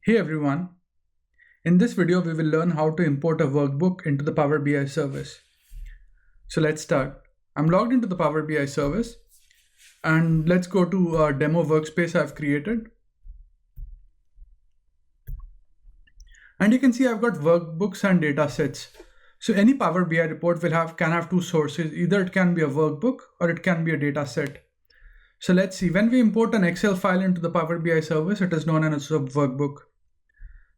Hey everyone, in this video we will learn how to import a workbook into the Power BI service. So let's start. I'm logged into the Power BI service and let's go to a demo workspace I've created. And you can see I've got workbooks and data sets. So any Power BI report can have two sources. Either it can be a workbook or it can be a data set. So let's see, when we import an Excel file into the Power BI service, it is known as a workbook.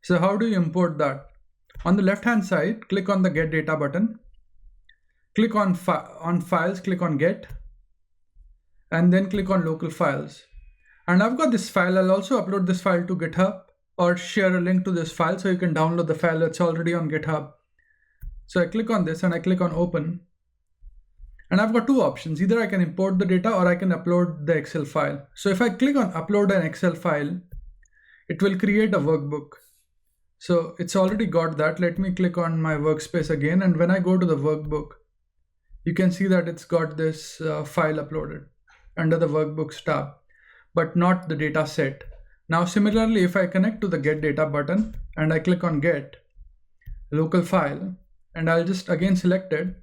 So how do you import that? On the left hand side, click on the Get Data button. Click on Files, click on Get, and then click on Local Files. And I've got this file. I'll also upload this file to GitHub or share a link to this file so you can download the file that's already on GitHub. So I click on this and I click on Open. And I've got two options. Either I can import the data or I can upload the Excel file. So if I click on Upload an Excel file, it will create a workbook. So it's already got that. Let me click on my workspace again. And when I go to the workbook, you can see that it's got this file uploaded under the workbooks tab, but not the data set. Now, similarly, if I connect to the Get Data button and I click on Get, Local File, and I'll just again select it,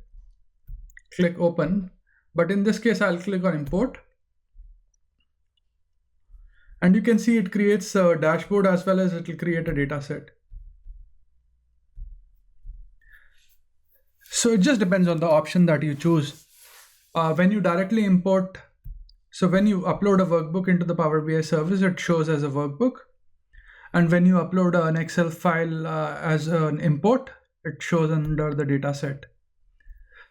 click Open. But in this case, I'll click on Import. And you can see it creates a dashboard as well as it will create a data set. So it just depends on the option that you choose. When you directly import, so when you upload a workbook into the Power BI service, it shows as a workbook. And when you upload an Excel file as an import, it shows under the data set.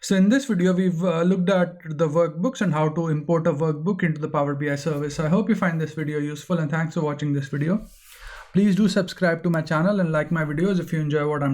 So in this video, we've looked at the workbooks and how to import a workbook into the Power BI service. I hope you find this video useful and thanks for watching this video. Please do subscribe to my channel and like my videos if you enjoy what I'm doing.